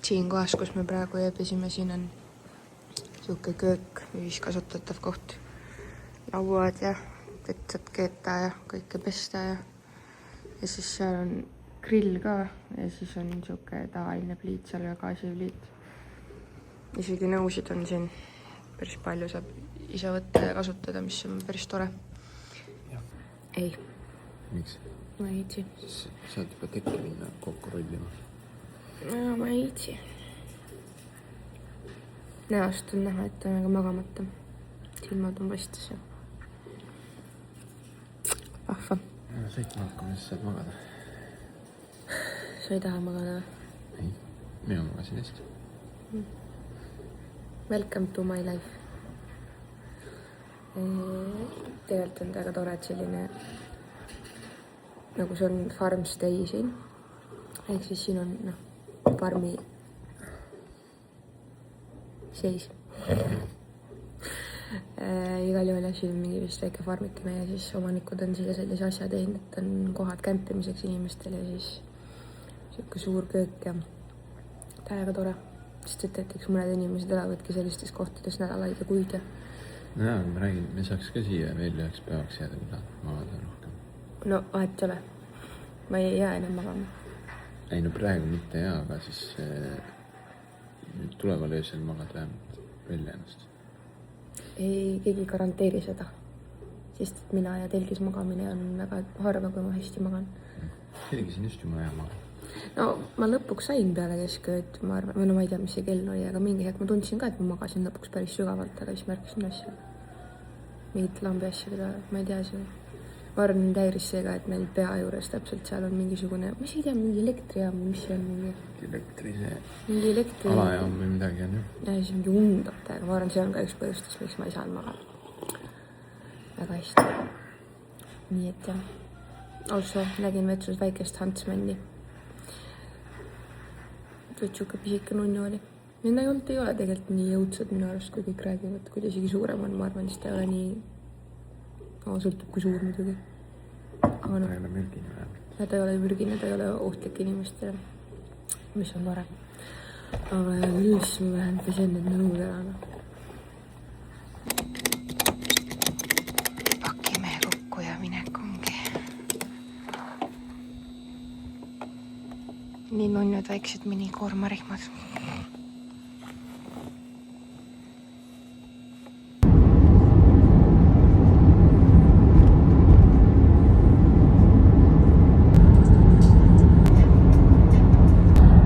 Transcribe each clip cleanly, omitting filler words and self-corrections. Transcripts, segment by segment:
Siin kohas, kus me praegu ööbisime, siin on siuke köök, ühiskasutatav koht. Lauad ja vett saad keeta ja kõike pesta ja siis seal on grill ka ja siis on siuke tavaline pliit seal ja gaasipliit. Isegi nõusid on siin päris palju, saab ise võtta ja kasutada, mis on päris tore. Jah. Ei. Miks? Ma ei itsi. Saad juba tekki minna kokku rollima. No, ma ei itsi. Näost on näha, et on väga magamata. Silmad on vastas ja vahva. No, sõitma hakkame, siis saad magada. Sa ei taha magada? Ei, mina magasin hästi. Welcome to my life. Tegelikult on väga tore, et selline nagu see on farm stay siin. Ehk siis siin on farmi seis. Igal juhul siin on mingi vist väike farmikene ja siis omanikud on siia sellise asja teinud, et on kohad kämpimiseks inimestele ja siis siuke suur köök ja täiega tore. Sest et eks mõned inimesed elavadki sellistes kohtades nädalaid ja kuid ja... No jaa, ma räägin, me saaks ka siia veel üheks päevaks jääda, kui tahad magada rohkem. No vahet ei ole. Ma ei jää enam magama. Ei, no praegu mitte jaa, aga siis nüüd tuleval öösel magad vähemalt välja ennast. Ei, keegi garanteeri seda. Sest et mina ja telgis magamine on väga harva, kui ma hästi magan. Telgis on just jumala hea maga. No ma lõpuks sain peale keskööd, ma arvan, või no ma ei tea, mis see kell oli, aga mingi hetk ma tundsin ka, et ma magasin lõpuks päris sügavalt, aga siis märkasin asja. Mingit lambi asjade peale, ma ei tea see. Ma arvan, mind häiris see ka, et meil pea juures täpselt seal on mingisugune, ma ei tea, mingi elektrijaam, mis see on mingi... Mingi elektri... Alajaam või midagi on ju. Ja siis mingi undab täiega, ma arvan, see on ka üks põhjustus, miks ma ei saanud magada. Väga hästi. Nii et jah. Also nägin vetsus väikest Huntsmani. Siuke pisike nunnu oli. Need ei ole tegelikult nii jõudsad minu arust, kui kõik räägivad, kui ta isegi suurem on, ma arvan, siis ta ei ole nii... No, sõltub kui suur muidugi. Aga no, ta ei ole mürgine vähem. Ja ta ei ole mürgine, ta ei ole ohtlik inimestele, mis on tore. Aga nüüd siis ma lähen pesen need nõud ära. Pakime kokku ja minek ongi. Nii nunnud väiksed minikoormarihmad.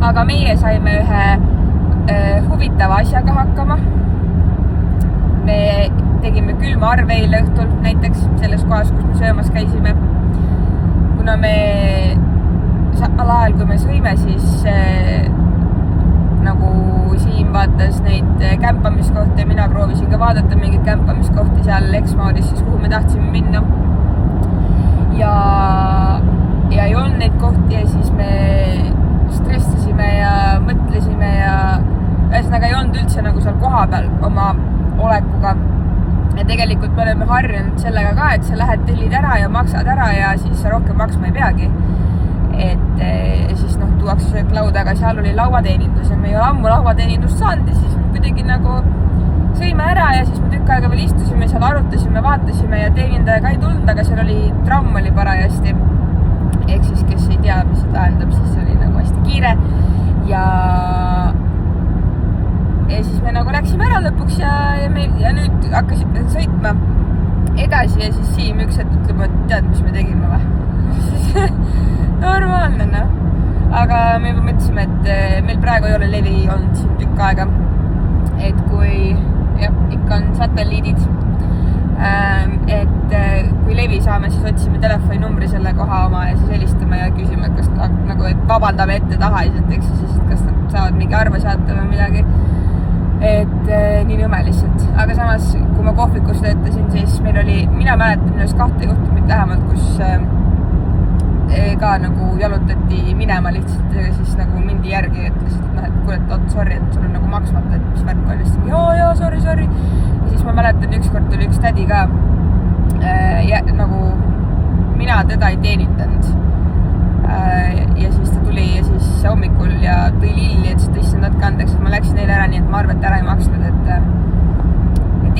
Aga meie saime ühe huvitava asjaga hakkama. Me tegime külma arve eile õhtul näiteks selles kohas, kus me söömas käisime. Kuna me alajal, kui me sõime, siis nagu Siim vaatas neid kämpamiskohti ja mina proovisin ka vaadata mingid kämpamiskohti seal Exmoodis, siis kuhu me tahtsime minna. Ja ei olnud neid kohti ja siis me stressisime ja mõtlesime ja ühesõnaga ei olnud üldse nagu seal koha peal oma olekuga. Ja tegelikult me oleme harjunud sellega ka, et sa lähed tellid ära ja maksad ära ja siis sa rohkem maksma ei peagi. Et siis tuuakse söök lauda, aga seal oli lauateenindus ja me ei ole ammu lauateenindust saanud ja siis kuidagi nagu sõime ära ja siis me tükk aega veel istusime, seal arutasime, vaatasime ja teenindaja ka ei tulnud, aga seal oli tramm oli parajasti. Ehk siis, kes ei tea, mis see tähendab, siis oli nagu hästi kiire ja siis me nagu läksime ära lõpuks ja nüüd hakkasime sõitma edasi ja siis Siim üks hetk ütleb, et tead, mis me tegime või? Normaalne, no. Aga me juba mõtlesime, et meil praegu ei ole levi olnud siin tükk aega. Et kui, jah, ikka on satelliidid, et kui levi saame, siis otsime telefoninumbri selle koha oma ja siis helistame ja küsime, kas nagu, et vabandame ette taha esiteks, siis kas nad saavad mingi arve saata või midagi. Et nii nõme lihtsalt. Aga samas, kui ma kohvikus töötasin, siis meil oli, mina mäletan minust 2 juhtumit vähemalt, kus ka nagu jalutati minema lihtsalt ja siis nagu mindi järgi ja ütlesid, et kuule, et sorry, et sul on nagu maksmata, et mis värk on. Ja, sorry. Ja siis ma mäletan, ükskord tuli üks tädi ka ja nagu mina teda ei teenindanud. ja siis ta tuli ja siis hommikul ja tõi lilli, et issand, võtke andeks, et ma läksin neile ära, nii et ma arvet ära ei maksnud, et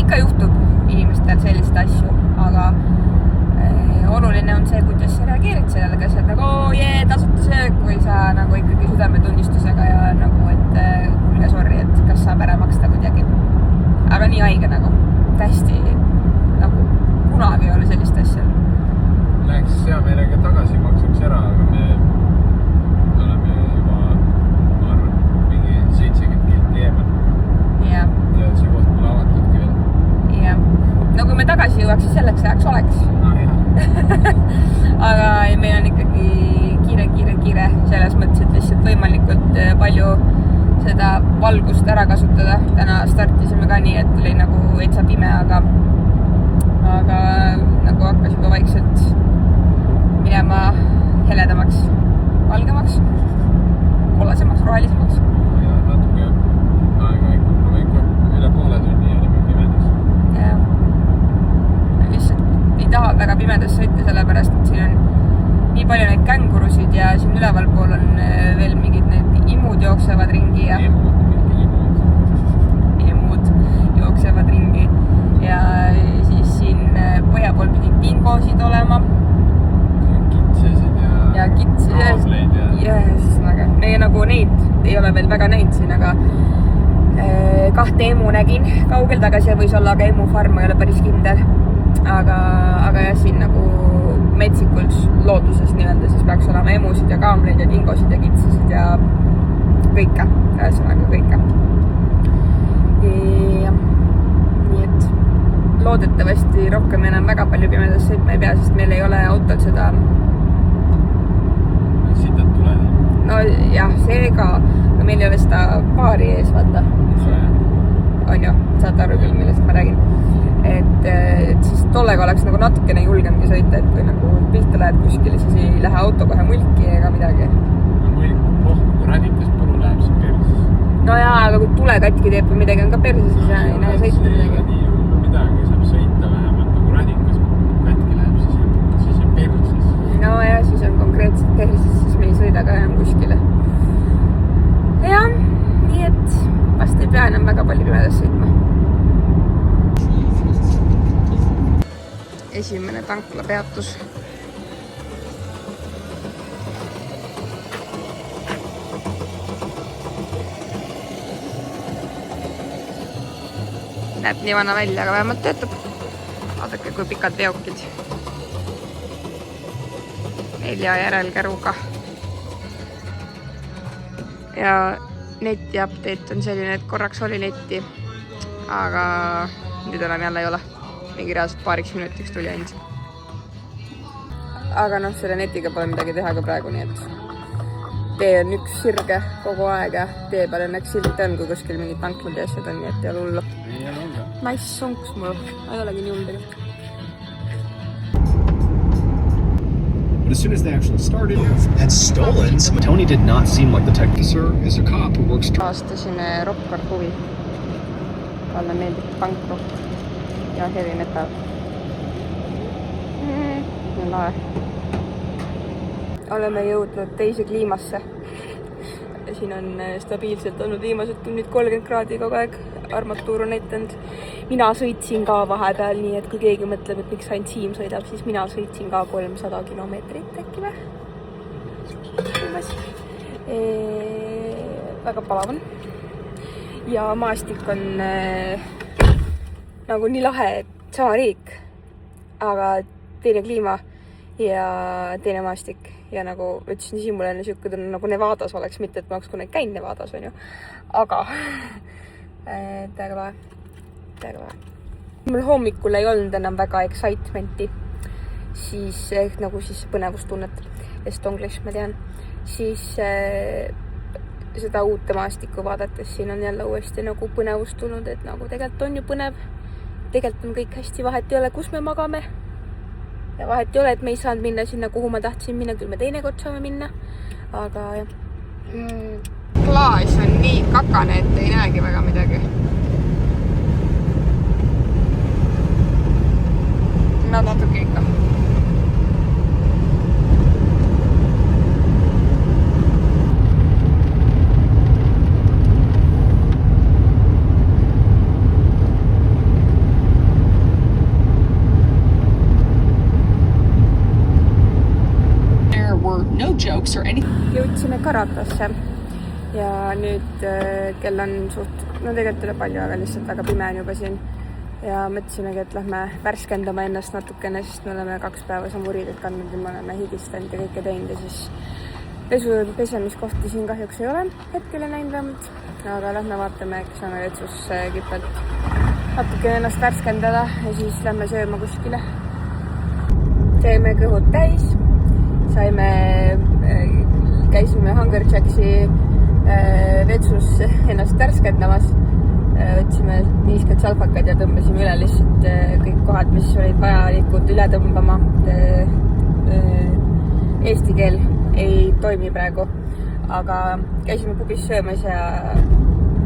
ikka juhtub inimestel selliseid asju, aga oluline on see, kuidas sa reageerid sellele, kas sa oled nagu tasuta söök või sa nagu ikkagi südametunnistusega ja nagu, et kuulge sorry, et kas saab ära maksta kuidagi. Aga nii haige nagu, täiesti nagu kunagi ei ole sellist asja. Läheks hea meelega tagasi, maksaks ära, aga me oleme juba, ma arvan, mingi 70 kilti eemal. Ja see koht pole avatudki veel. Ja no kui me tagasi jõuaks, siis selleks ajaks oleks. Aga meil on ikkagi kiire selles mõttes, et lihtsalt võimalikult palju seda valgust ära kasutada. Täna startisime ka nii, et oli nagu etsa pime, aga nagu hakkas juba vaikselt minema heledamaks, valgemaks, kollasemaks, rohelisemaks. Ja natuke aega ikka üle poole tunni olime pimedas. Ja lihtsalt ei taha väga pimedas sõita, sellepärast, et siin on nii palju neid kängurusid ja siin ülevalpool on veel mingid need imud jooksevad ringi ja imud jooksevad ringi ja siis siin põhja pool pidi dingosid olema. Kitsesid ja kaableid ja... Yes, aga meie nagu neid ei ole veel väga näinud siin, aga 2 emu nägin kaugel tagasi ja võis olla, aga emu farm ei ole päris kindel. Aga jah, siin nagu metsikult looduses nii-öelda siis peaks olema emusid ja kaamleid ja dingosid ja kitsesid ja kõike, ühesõnaga kõike. Ja nii et loodetavasti rohkem enam väga palju pimedas sõitma ei pea, sest meil ei ole autol seda... Sitad tuled. No jah, see ka, aga meil ei ole seda baari ees, vaata. On ju, saad aru küll, millest ma räägin. Et siis tollega oleks nagu natukene julgemgi sõita, et kui nagu pihta lähed kuskile, siis ei lähe auto kohe mulki ega midagi. Mulk, kui radikas puru läheb, siis perses. No jaa, aga kui tule katki teeb või midagi on ka perses, siis ei näe sõita midagi. Ei ole nii hullu midagi, saab sõita vähemalt, kui radikas katki läheb, siis on perses. No jah, siis on konkreetselt perses, siis me ei sõida ka enam kuskile. Jah, nii et vast ei pea enam väga palju pimedas sõitma. Esimene tankla peatus. Näeb nii vana välja, aga vähemalt töötab. Vaadake, kui pikad veokid. 4 järelkäruga. Ja neti update on selline, et korraks oli netti, aga nüüd enam jälle ei ole. Mingi reaalselt paariks minutiks tuli ainult. Aga noh, selle netiga pole midagi teha ka praegu, nii et tee on üks sirge kogu aeg ja tee peal õnneks silt on, kui kuskil mingid tanklad ja asjad on, nii et ei ole hullu. Nice sonks mul, ei olegi nii hull tegelikult. But as soon as they actually started, had stolen some. Tony did not seem like the type. Officer is a cop who works. Aastasime rokkar huvi. Talle meeldib pankrock ja heavy metal. On lahe. Oleme jõudnud teise kliimasse. Siin on stabiilselt olnud viimased tunnid 30 kraadi kogu aeg. Armatuur on näitanud. Mina sõitsin ka vahepeal, nii et kui keegi mõtleb, et miks ainult Siim sõidab, siis mina sõitsin ka 300 kilomeetrit äkki või? Väga palav on. Ja maastik on nagu nii lahe, et sama riik, aga teine kliima ja teine maastik. Ja nagu ütlesin Siimule enne siuke tunne, nagu Nevadas oleks, mitte et ma oleks kunagi käinud Nevadas, on ju. Aga täiega lahe. Mul hommikul ei olnud enam väga excitementi, siis ehk nagu siis põnevustunnet, estonglish ma tean, siis seda uute maastikku vaadates siin on jälle uuesti nagu põnevust tulnud, et nagu tegelikult on ju põnev, tegelikult on kõik hästi, vahet ei ole, kus me magame ja vahet ei ole, et me ei saanud minna sinna, kuhu ma tahtsin minna, küll me teinekord saame minna, aga jah. Klaas on nii kakane, et ei näegi väga midagi. No natuke ikka. Pärnusse ja nüüd kell on tegelikult ei ole palju, aga lihtsalt väga pime on juba siin ja mõtlesimegi, et lähme värskendama ennast natukene, sest me oleme 2 päeva samuriided kandnud ja me oleme higistanud ja kõike teinud ja siis pesemiskohti siin kahjuks ei ole hetkel näinud vähemalt, aga lähme vaatame, äkki saame vetsus kipelt natuke ennast värskendada ja siis lähme sööma kuskile. Teeme kõhud täis, käisime Hunger Jacksi vetsus ennast värskendamas, võtsime 50 salpakad ja tõmbasime üle lihtsalt kõik kohad, mis olid vajalikud üle tõmbama. Eesti keel ei toimi praegu, aga käisime pubis söömas ja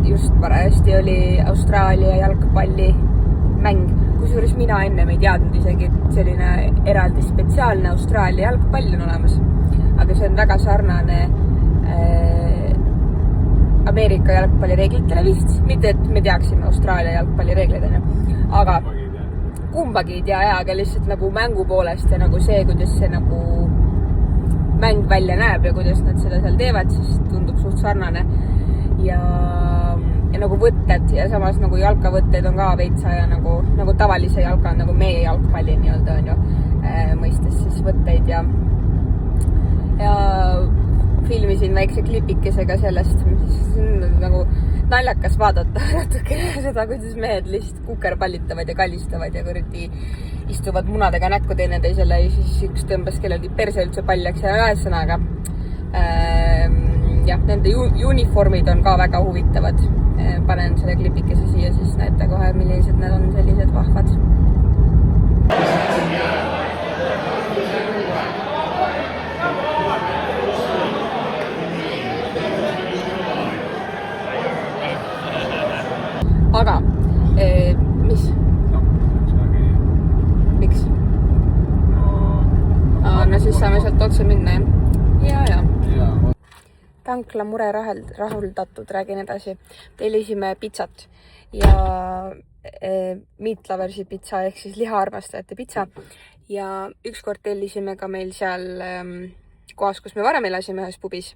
just parajasti oli Austraalia jalgpallimäng, kusjuures mina ennem ei teadnud isegi, et selline eraldi spetsiaalne Austraalia jalgpall on olemas, aga see on väga sarnane Ameerika jalgpallireeglitele vist, mitte et me teaksime Austraalia jalgpallireeglid, aga kumbagi ei tea, aga lihtsalt nagu mängu poolest ja nagu see, kuidas see nagu mäng välja näeb ja kuidas nad seda seal teevad, siis tundub suht sarnane ja nagu võtted ja samas nagu jalkavõtted on ka veitsa ja nagu tavalise jalka, nagu meie jalgpalli nii-öelda on ju mõistes siis võtteid ja filmisin väikse klipikesega sellest, nagu naljakas vaadata natuke seda, kuidas mehed lihtsalt kukerpallitavad ja kallistavad ja kuradi istuvad munadega näkku teineteisele ja siis üks tõmbas kellelgi perse üldse paljaks ja ühesõnaga jah, nende uniformid on ka väga huvitavad. Panen selle klipikese siia, siis näete kohe, millised need on sellised vahvad. Aga, mis? Miks? No siis saame sealt otse minna, jah? Ja. Tankla mure rahuldatud, räägin edasi. Tellisime pitsat ja meat loversi pitsa ehk siis lihaarmastajate pitsa ja ükskord tellisime ka meil seal kohas, kus me varem elasime ühes pubis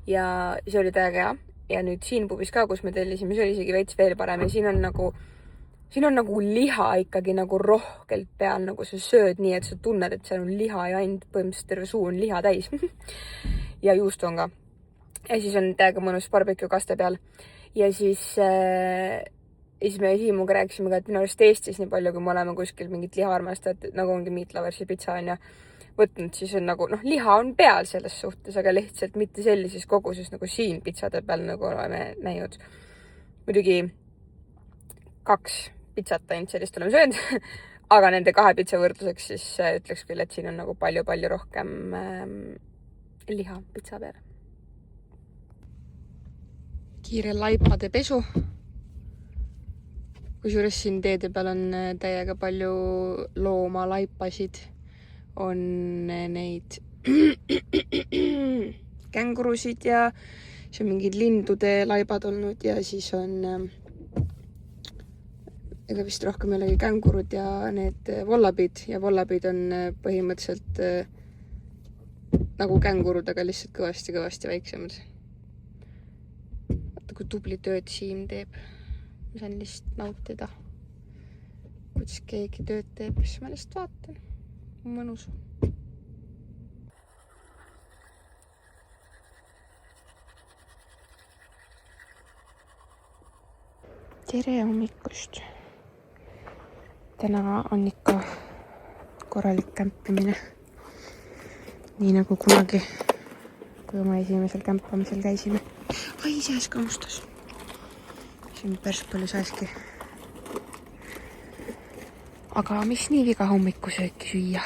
ja see oli täiega hea. Ja nüüd siin pubis ka, kus me tellisime, see oli isegi veits veel parem ja siin on nagu liha ikkagi nagu rohkelt peal, nagu sa sööd nii, et sa tunned, et seal on liha ja ainult põhimõtteliselt terve suu on liha täis ja juustu on ka. Ja siis on täiega mõnus barbecue kaste peal ja siis me Siimuga rääkisime ka, et minu arust Eestis nii palju, kui me oleme kuskil mingit lihaarmastajat, nagu ongi meat loversi pitsa on ja võtnud, siis on nagu, liha on peal selles suhtes, aga lihtsalt mitte sellises koguses nagu siin pitsade peal, nagu oleme näinud. Muidugi 2 pitsat ainult sellist oleme söönud, aga nende 2 pitsa võrdluseks siis ütleks küll, et siin on nagu palju-palju rohkem liha pitsa peal. Kiire laipade pesu. Kusjuures siin teede peal on täiega palju loomalaipasid. On neid kängurusid ja see on mingid lindude laibad olnud ja siis on ega vist rohkem ei olegi kängurud ja need vollabid ja vollabid on põhimõtteliselt nagu kängurud, aga lihtsalt kõvasti väiksemad. Vaata, kui tubli tööd Siim teeb. Ma saan lihtsalt nautida, kuidas keegi tööd teeb, siis ma lihtsalt vaatan. Mõnus. Tere hommikust. Täna on ikka korralik kämpimine. Nii nagu kunagi, kui oma esimesel kämpamisel käisime. Ai, sääsk amustas. Siin päris palju sääski. Aga mis nii viga hommikusööki süüa?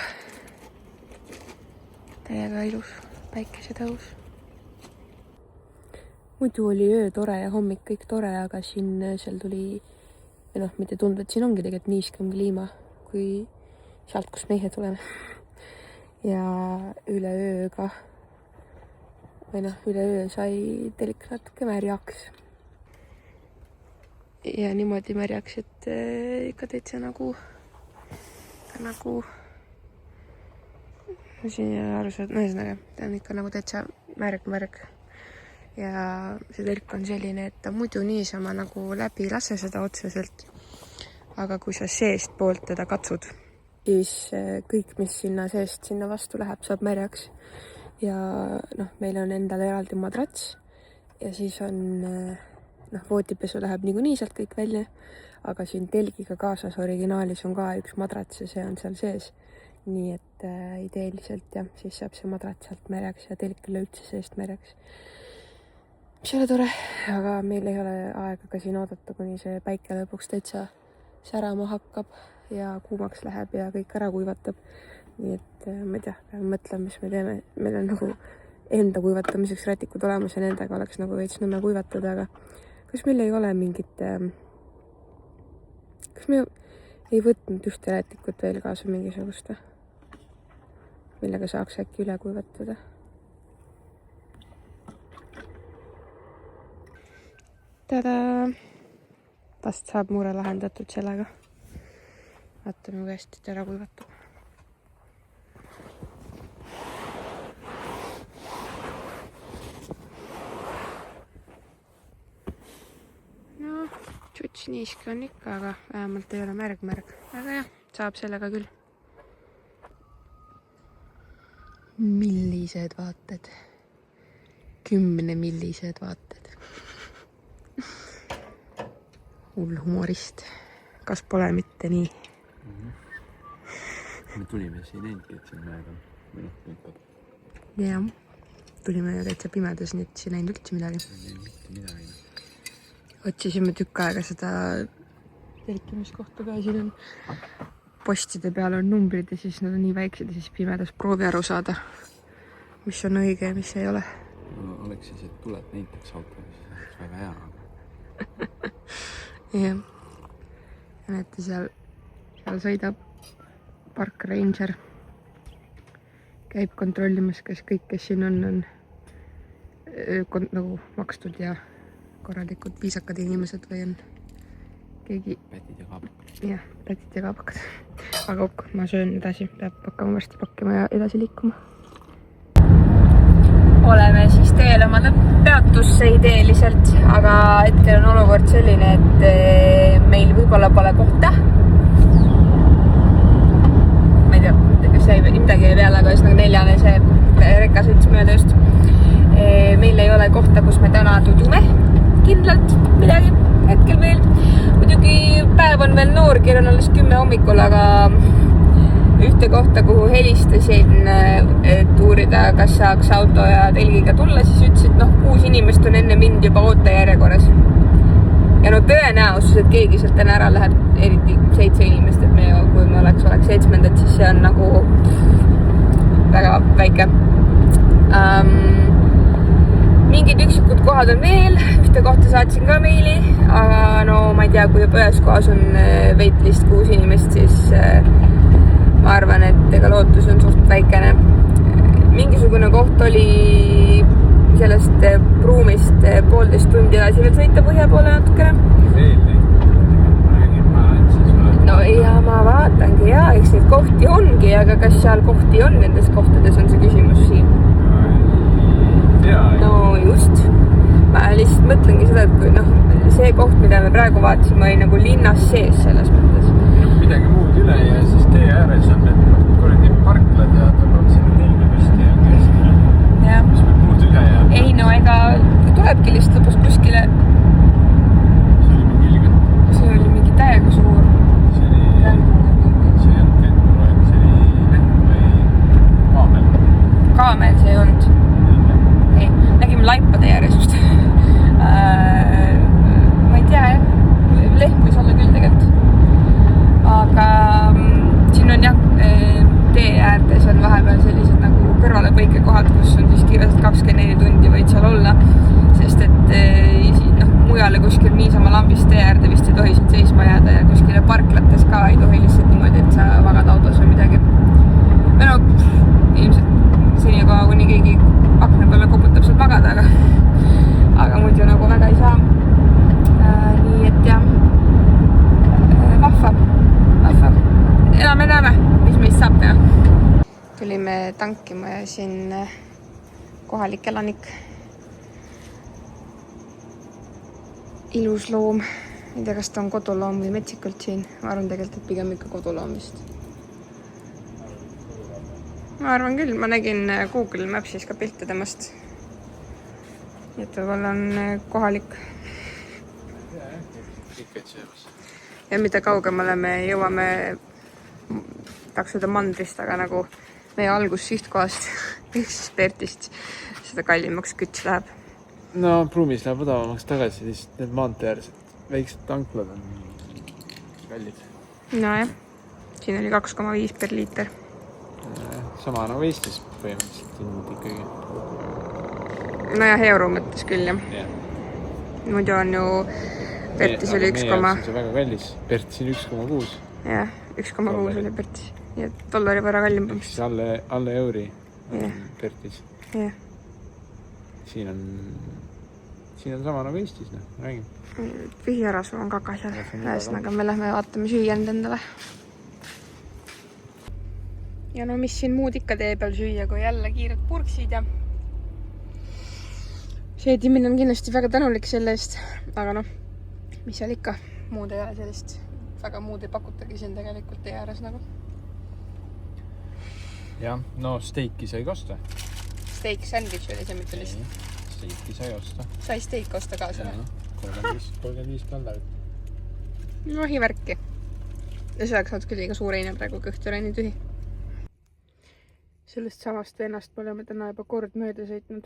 Täiega ilus päikesetõus. Muidu oli öö tore ja hommik kõik tore, aga siin seal tuli, või mitte tundub, et siin ongi tegelikult niiskem kliima kui sealt, kus meie tuleme. Ja üle öö sai telk natuke märjaks. Ja niimoodi märjaks, et ikka täitsa nagu siin ei ole aru saada, ühesõnaga, ta on ikka nagu täitsa märg. ja see telk on selline, et ta muidu niisama nagu läbi ei lase seda otseselt. Aga kui sa seest poolt teda katsud, siis kõik, mis sinna seest sinna vastu läheb, saab märjaks. Ja meil on endal eraldi madrats ja siis on voodipesu läheb niikuinii sealt kõik välja, aga siin telgiga kaasas originaalis on ka üks madrats ja see on seal sees. Nii et ideeliselt ja siis saab see madrats sealt märjaks ja telk ei üldse seest märjaks. Mis ei ole tore, aga meil ei ole aega ka siin oodata, kuni see päike lõpuks täitsa särama hakkab ja kuumaks läheb ja kõik ära kuivatab. Nii et ma ei tea, peame mõtlema, mis me teeme. Meil on nagu enda kuivatamiseks rätikud olemas ja nendega oleks nagu veits nõmme kuivatada, aga kas meil ei ole mingit... Kas me ei võtnud ühte rätikut veel kaasa mingisugust, millega saaks äkki üle kuivatada? Tada! Vast saab mure lahendatud sellega. Vaatame, kui hästi ta ära kuivatab. No, tšuts niiski on ikka, aga vähemalt ei ole märg. Aga jah, saab sellega küll. Millised vaated? 10 millised vaated. Hull humorist. Kas pole mitte nii? Me tulime siin endki, et siin näed on. Jah, tulime ju täitsa pimedas, nii et siin ei näinud üldse midagi. Ei mitte midagi. Otsisime tükk aega seda telkimiskohta ka. Siin on postide peal on numbrid ja siis nad on nii väiksed ja siis pimedas proovi aru saada, mis on õige ja mis ei ole. No, oleks siis, et tuled näiteks autoga, siis oleks väga hea. Jah. Ja näete, seal sõidab Park Ranger. Käib kontrollimas, kas kõik, kes siin on nagu makstud ja korralikud viisakad inimesed või on keegi... Pätid ja kaabakad. Jah, pätid ja kaabakad. Aga ma söön edasi, peab hakkama varsti pakkima ja edasi liikuma. Oleme siis teel oma peatusse ideeliselt, aga hetkel on olukord selline, et meil võib-olla pole kohta. Ma ei tea, kas midagi ei peale, aga üsnagi 4. see rekka sõits mööda just. Meil ei ole kohta, kus me täna tudume kindlalt midagi hetkel veel. Muidugi päev on veel noor, kell on alles 10 hommikul, aga ühte kohta, kuhu helistasin, et uurida, kas saaks auto ja telgiga tulla, siis ütlesid, 6 inimest on enne mind juba ootajärjekorras. Ja tõenäosus, et keegi sealt täna ära läheb, eriti 7 inimest, et kui me oleks 7, siis see on nagu väga väike. Mingid üksikud kohad on veel, ühte kohta saatsin ka meili, aga ma ei tea, kui juba ühes kohas on waitlist 6 inimest, siis ma arvan, et ega lootus on suht väikene. Mingisugune koht oli sellest pruumist 1,5 tundi edasi veel sõita põhja poole natukene. Veel räägin ma, et siis vaatame. No ja ma vaatangi ja, eks neid kohti ongi, aga kas seal kohti on nendes kohtades, on see küsimus siin. No just. Ma lihtsalt mõtlengi seda, et kui see koht, mida me praegu vaatasime, oli nagu linnas sees selles mõttes. Midagi muud üle ja siis tee ääres on need kuradi parklad ja tuleb sinna telgi püsti ja keskile. Ja. Mis meil muud üle jääb? Ei, ega tulebki lihtsalt lõpus kuskile. See oli mingi ilgelt. See oli mingi täiega suur. See ei olnud kengu, see oli kaamel. Kaamel see ei olnud. Ei, nägime laipade järjes just. Ma ei tea, lehm võis olla küll tegelikult. Aga siin on jah, tee äärtes on vahepeal sellised nagu kõrvalepõikekohad, kus on siis kirjast 24 tundi võid seal olla, sest et mujale kuskil niisama lambist tee äärde vist ei tohi siit seisma jääda ja kuskile parklates ka ei tohi lihtsalt niimoodi, et sa magad autos või midagi. Ilmselt senikoha, kuni keegi akna peale koputab sealt magada, aga muidu nagu väga ei saa. Nii et jah, vahva. Elame-näeme, mis meist saab teha. Tulime tankima ja siin kohalik elanik ilus loom. Ei tea, kas ta on koduloom või metsikult siin. Ma arvan tegelikult, et pigem ikka koduloom vist. Ma arvan küll, ma nägin Google Mapsis ka pilte temast. Nii et võib-olla on kohalik. Ja mida kaugemale me jõuame taksuda mandrist, aga nagu meie algussihtkohast, siis Pertist, seda kallimaks küts läheb. No Pruumis läheb odavamaks tagasi, lihtsalt need maanteäärsed väiksed tanklad on kallid. No jah, siin oli 2,5 per liiter. Sama nagu Eestis põhimõtteliselt hind ikkagi. No jah, euro mõttes küll jah. Muidu on ju Pertis oli 1, meie jaoks on see väga kallis. Pertis on 1,6. Jah, 1,6 oli Pertis. Nii et dollari võrra kallim. Siis alle euri Pertis. Jah. Siin on sama nagu Eestis, räägin. Vihjarasu on kaka seal. Ühesõnaga, me lähme vaatame süüa endale. Ja no mis siin muud ikka tee peal süüa, kui jälle kiired purksid ja see Timmin on kindlasti väga tänulik selle eest, aga noh, mis seal ikka, muud ei ole sellist, väga muud ei pakutagi siin tegelikult tee ääres nagu. Jah, no steiki sai osta. Steak sandwich oli see, mitte lihtsalt. Steiki sai osta. Sai steak osta ka selle? 35 $. No hivärki. Ja selleks saad küll liiga suure ine praegu kõht ole nii tühi. Sellest samast vennast me oleme täna juba kord mööda sõitnud.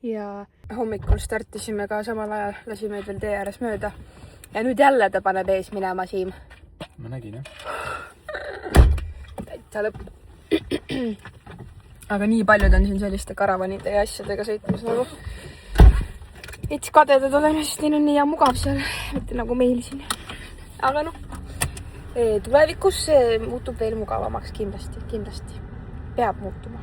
Ja hommikul startisime ka samal ajal, lasime veel tee ääres mööda. Ja nüüd jälle ta paneb ees minema, Siim. Ma nägin, jah. Täitsa lõpp. Aga nii paljud on siin selliste karavanide ja asjadega sõitmas nagu. Its kadedad oleme, sest neil on nii ja mugav seal, mitte nagu meil siin. Aga noh, tulevikus muutub veel mugavamaks kindlasti. Peab muutuma.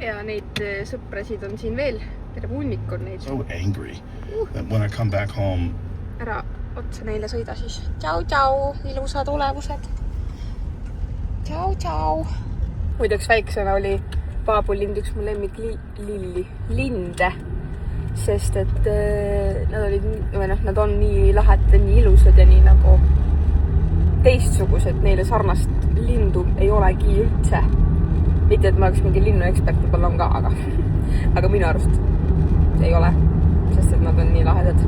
Ja neid sõprasid on siin veel. Terve hunnik on neid. So angry that when I come back home. Ära otsa neile sõida siis. Tšau, ilusad olevused. Tšau. Muideks väiksena oli paabulind üks mu lemmik linde. Sest et nad on nii lahedad, nii ilusad ja nii nagu teistsugused. Neile sarnast lindu ei olegi üldse. Mitte, et ma oleks mingi linnuekspert, võib-olla on ka, aga minu arust ei ole. Sest et nad on nii lahedad.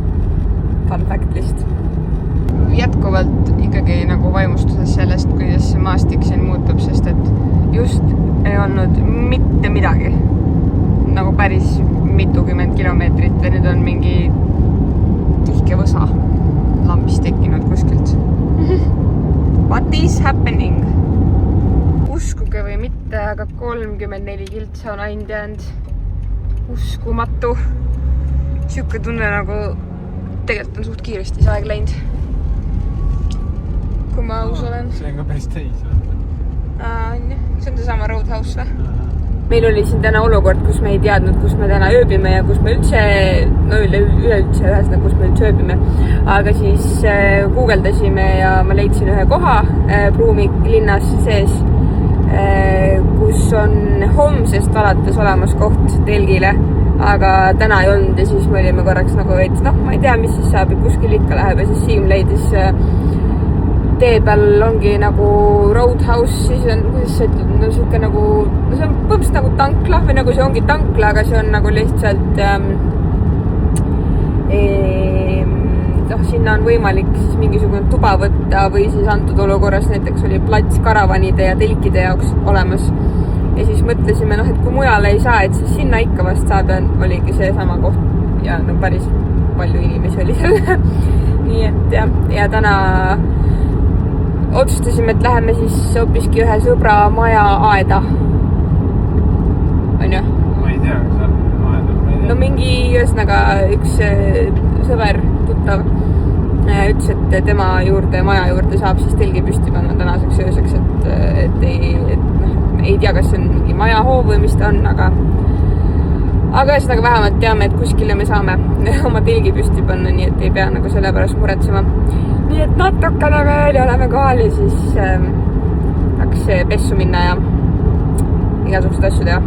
Fun fact list. Jätkuvalt ikkagi nagu vaimustuses sellest, kuidas see maastik siin muutub, sest et just ei olnud mitte midagi. Nagu päris mitukümmend kilomeetrit ja nüüd on mingi tihke võsa lambist tekkinud kuskilt. What is happening? Uskuge või mitte, aga 34 kiltsa on ainult jäänud. Uskumatu. Siuke tunne nagu tegelikult on suht kiiresti see aeg läinud. Kui ma aus olen. See on ka päris täis. See on sama Roadhouse või? Meil oli siin täna olukord, kus me ei teadnud, kus me täna ööbime ja kus me üldse, ühesõnaga, kus me üldse ööbime. Aga siis guugeldasime ja ma leidsin ühe koha Pruumi linnas sees, kus on homsest alates olemas koht telgile. Aga täna ei olnud ja siis me olime korraks nagu veits, ma ei tea, mis siis saab ja kuskil ikka läheb ja siis Siim leidis tee peal ongi nagu Roadhouse, siis on, kuidas see ütleb, siuke nagu, see on põhimõtteliselt nagu tankla või nagu see ongi tankla, aga see on nagu lihtsalt sinna on võimalik siis mingisugune tuba võtta või siis antud olukorras näiteks oli plats karavanide ja telkide jaoks olemas. Ja siis mõtlesime, et kui mujale ei saa, et siis sinna ikka vast saab ja oligi see sama koht ja päris palju inimesi oli seal. Nii et ja täna otsustasime, et läheme siis hoopiski ühe sõbra maja aeda. On ju? Ma ei tea, kas seal aeda, ma ei tea. No mingi ühesõnaga üks sõber, tuttav, ütles, et tema maja juurde saab siis telgi püsti panna tänaseks ööseks, et ei tea, kas see on mingi majahoov või mis ta on, aga ühesõnaga vähemalt teame, et kuskile me saame oma telgi püsti panna, nii et ei pea nagu selle pärast muretsema. Nii et natukene veel ja oleme kohal ja siis hakkas pessu minna ja igasugused asju teha.